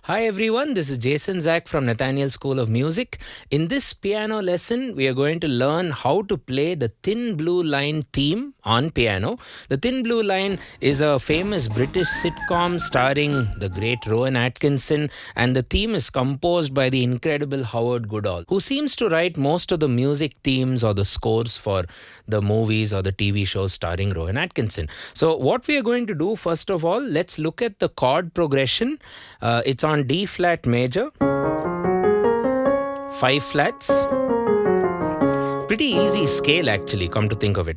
Hi everyone, this is Jason Zach from Nathaniel School of Music. In this piano lesson, we are going to learn how to play the Thin Blue Line theme on piano. The Thin Blue Line is a famous British sitcom starring the great Rowan Atkinson, and the theme is composed by the incredible Howard Goodall, who seems to write most of the music themes or the scores for the movies or the TV shows starring Rowan Atkinson. So what we are going to do, first of all, let's look at the chord progression. It's on D flat major, 5 flats. Pretty easy scale actually, come to think of it.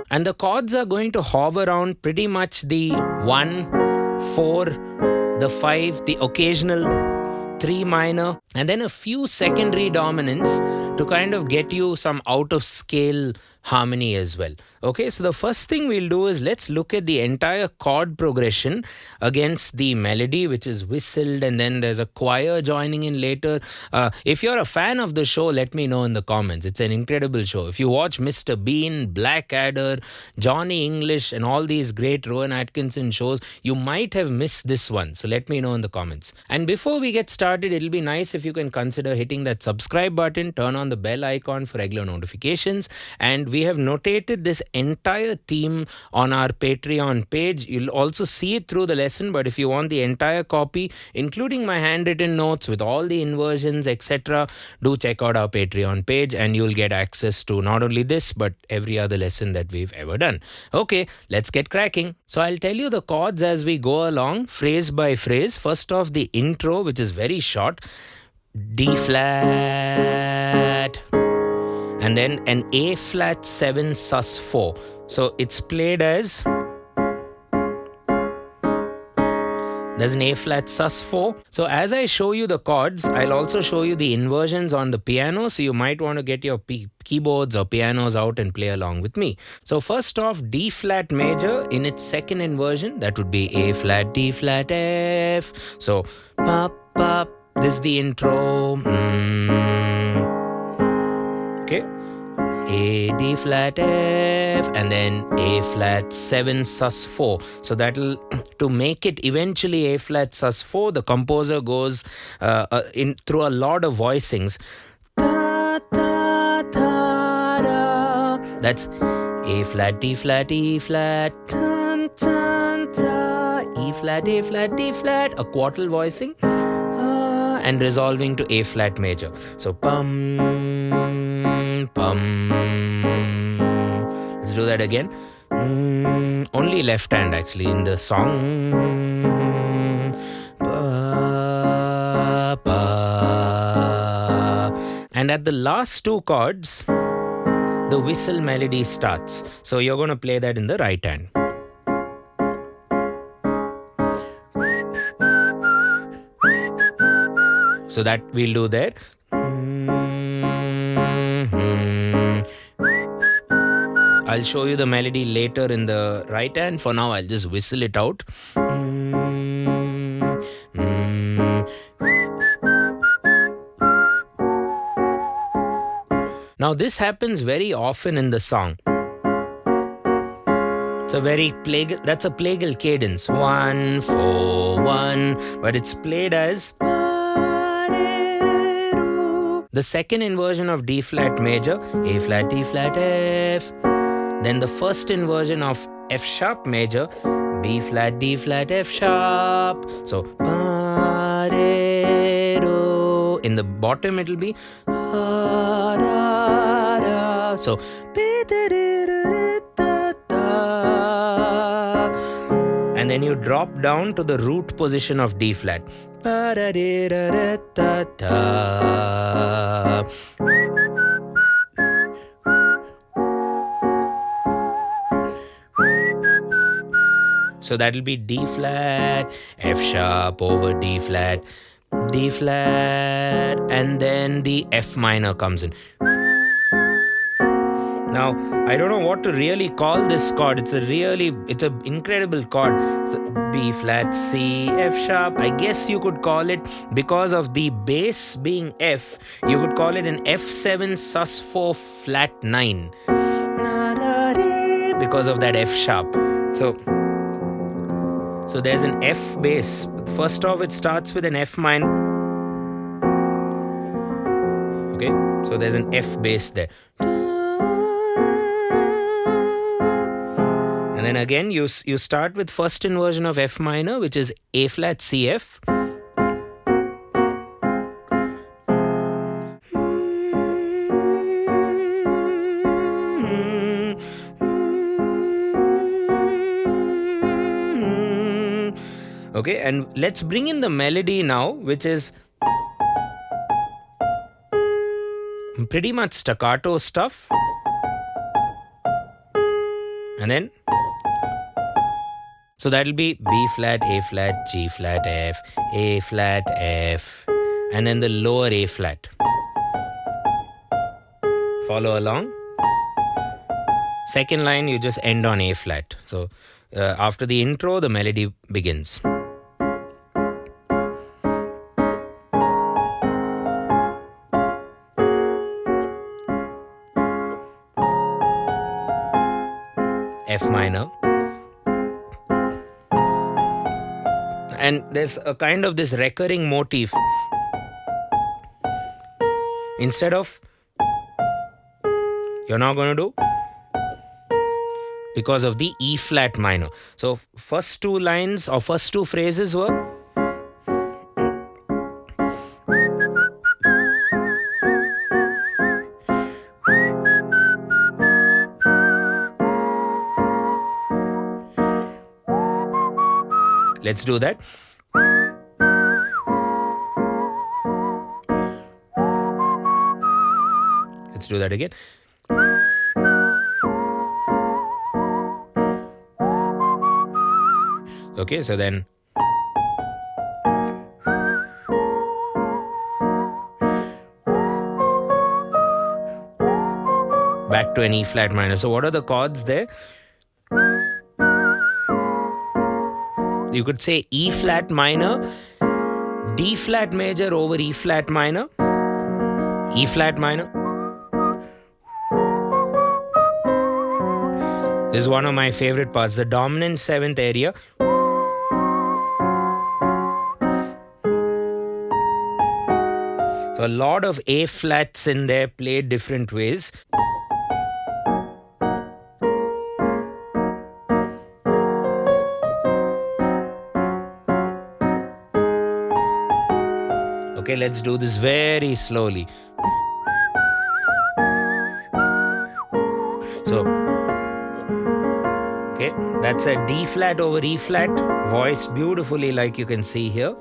And the chords are going to hover around pretty much the 1, 4, the 5, the occasional 3 minor, and then a few secondary dominants to kind of get you some out of scale harmony as well. Okay, so the first thing we'll do is let's look at the entire chord progression against the melody, which is whistled, and then there's a choir joining in later. If you're a fan of the show, let me know in the comments. It's an incredible show. If you watch Mr. Bean, Blackadder, Johnny English, and all these great Rowan Atkinson shows, you might have missed this one. So let me know in the comments. And before we get started, it'll be nice if you can consider hitting that subscribe button, turn on the bell icon for regular notifications, and we have notated this entire theme on our Patreon page. You'll also see it through the lesson, but if you want the entire copy, including my handwritten notes with all the inversions, etc., do check out our Patreon page and you'll get access to not only this, but every other lesson that we've ever done. Okay, let's get cracking. So I'll tell you the chords as we go along, phrase by phrase. First off, the intro, which is very short. D flat, and then an A flat 7 sus 4. So it's played as, there's an A flat sus 4. So as I show you the chords, I'll also show you the inversions on the piano. So you might want to get your keyboards or pianos out and play along with me. So first off, D flat major in its second inversion, that would be A flat, D flat, F. So pop, pop. This is the intro. Okay. A, D flat, F, and then A flat 7 sus 4. So that'll, to make it eventually A flat sus 4, the composer goes through a lot of voicings. Da, da, da, da. That's A flat, D flat, E flat, dun, dun, da, E flat, A flat, D flat, a quartal voicing. And resolving to A flat major. So pum, pum. Let's do that again. Only left hand actually in the song. Pa, pa. And at the last two chords, the whistle melody starts. So you're going to play that in the right hand. So that we'll do there. I'll show you the melody later in the right hand. For now, I'll just whistle it out. Now this happens very often in the song. It's a very that's a Plagal cadence. 1, 4, 1, but it's played as the second inversion of D flat major, A flat, D flat, F. Then the first inversion of F sharp major, B flat, D flat, F sharp. So in the bottom it'll be so and then you drop down to the root position of D flat. So that'll be D flat, F sharp over D flat, and then the F minor comes in. Now, I don't know what to really call this chord. It's an incredible chord. So B flat, C, F sharp. I guess you could call it, because of the bass being F, you could call it an F7 sus 4 flat 9. Because of that F sharp. So So there's an F bass. First off, it starts with an F minor. Okay, so there's an F bass there. And then again, you start with first inversion of F minor, which is A flat CF. Okay, and let's bring in the melody now, which is pretty much staccato stuff. And then, so that'll be B flat, A flat, G flat, F, A flat, F, and then the lower A flat. Follow along. Second line, you just end on A flat. So after the intro, the melody begins. F minor. And there's a kind of this recurring motif. Instead of, you're now going to do because of the E flat minor. So first two lines or first two phrases were let's do that. Let's do that again. Okay, so then back to an E flat minor. So what are the chords there? You could say E flat minor, D flat major over E flat minor, E flat minor. This is one of my favorite parts, the dominant seventh area. So a lot of A flats in there played different ways. Okay, let's do this very slowly. So, okay, that's a D flat over E flat, voiced beautifully like you can see here.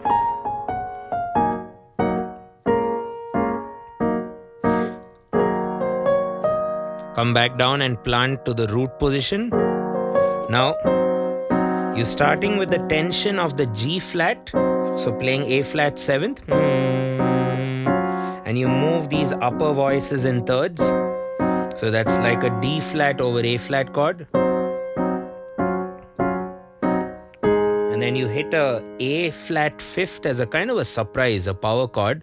Come back down and plant to the root position. Now, you're starting with the tension of the G flat. So playing A flat seventh, and you move these upper voices in thirds. So that's like a D flat over A flat chord. And then you hit a A flat fifth as a kind of a surprise, a power chord.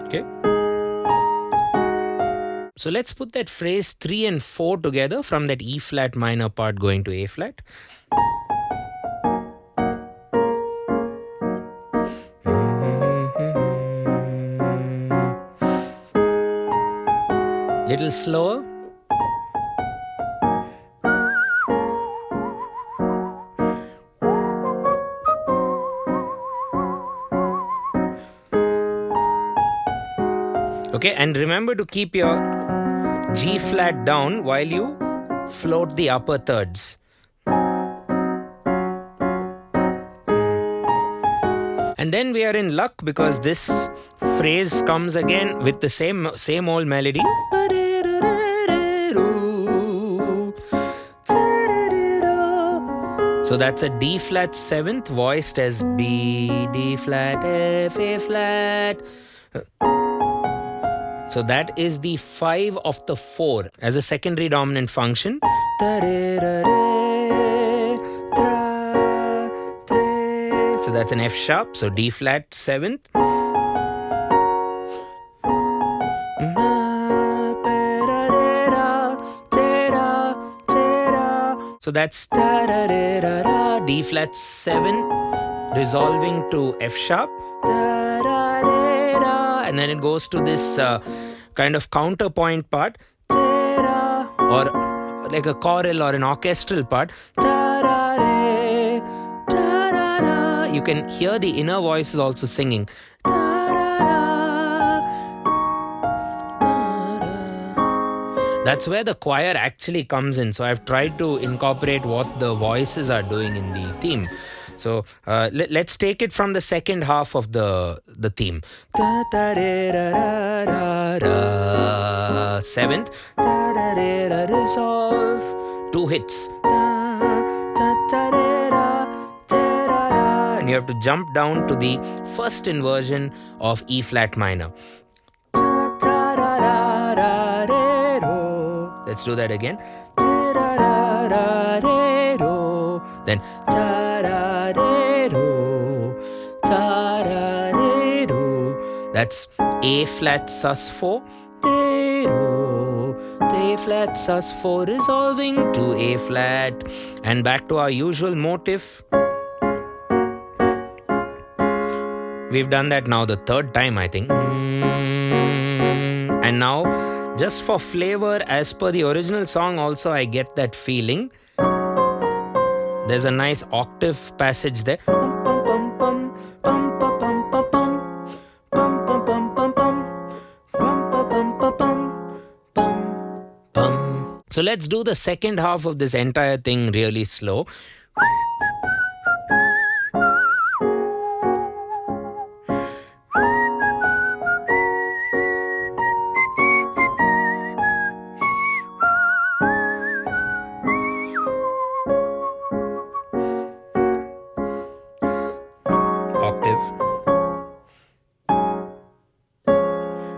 Okay. So let's put that phrase 3 and 4 together from that E flat minor part going to A flat. Little slower. Okay, and remember to keep your G flat down while you float the upper thirds. And then we are in luck because this phrase comes again with the same old melody. So that's a D flat seventh voiced as B, D flat, F, A flat. So that is the 5 of the 4 as a secondary dominant function. So that's an F sharp, so D flat 7th. So that's da-da-da-da-da, D flat 7, resolving to F sharp, da-da-da-da, and then it goes to this kind of counterpoint part, da-da, or like a choral or an orchestral part, da-da-da, da-da-da. You can hear the inner voices also singing. That's where the choir actually comes in. So I've tried to incorporate what the voices are doing in the theme. So let's take it from the second half of the theme. Seventh, resolve, 2 hits. And you have to jump down to the first inversion of E flat minor. Let's do that again. Then that's A flat sus 4. A flat sus 4 resolving to A flat, and back to our usual motif. We've done that now the third time, I think. And now, just for flavor, as per the original song also, I get that feeling. There's a nice octave passage there. So let's do the second half of this entire thing really slow.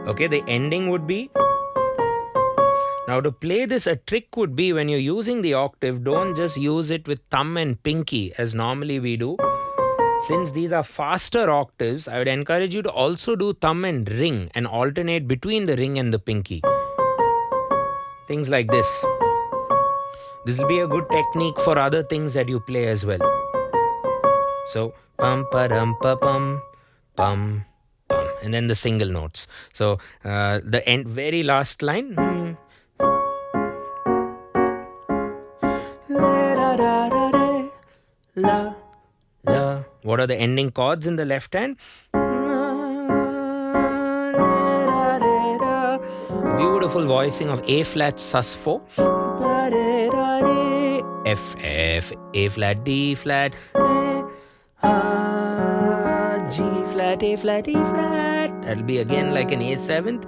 Okay, the ending would be. Now to play this, a trick would be when you're using the octave, don't just use it with thumb and pinky as normally we do. Since these are faster octaves, I would encourage you to also do thumb and ring and alternate between the ring and the pinky. Things like this. This will be a good technique for other things that you play as well. So, pum pa dum pa pum, pum. And then the single notes. So the very last line. What are the ending chords in the left hand? Beautiful voicing of A flat sus 4. F, F, A flat, D flat, G flat, A flat, E flat. That'll be again like an A7th.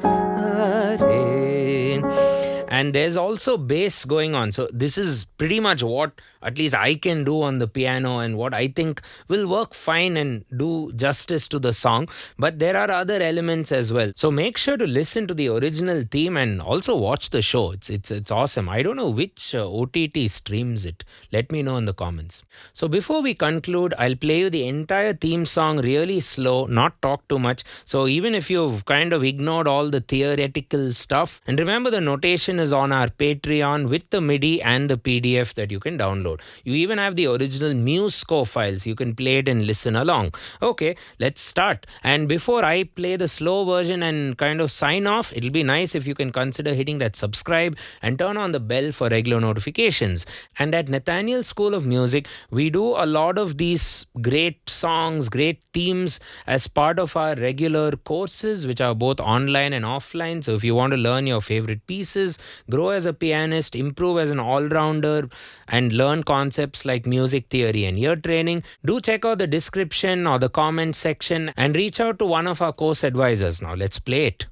And there's also bass going on. So this is pretty much what at least I can do on the piano and what I think will work fine and do justice to the song. But there are other elements as well. So make sure to listen to the original theme and also watch the show. It's awesome. I don't know which OTT streams it. Let me know in the comments. So before we conclude, I'll play you the entire theme song really slow, not talk too much. So even if you've kind of ignored all the theoretical stuff, and remember the notation is on our Patreon with the MIDI and the PDF that you can download. You even have the original Muse score files. You can play it and listen along. Okay, let's start. And before I play the slow version and kind of sign off, it'll be nice if you can consider hitting that subscribe and turn on the bell for regular notifications. And at Nathaniel School of Music, we do a lot of these great songs, great themes as part of our regular courses, which are both online and offline. So if you want to learn your favorite pieces, grow as a pianist, improve as an all-rounder, and learn concepts like music theory and ear training, do check out the description or the comment section and reach out to one of our course advisors. Now let's play it.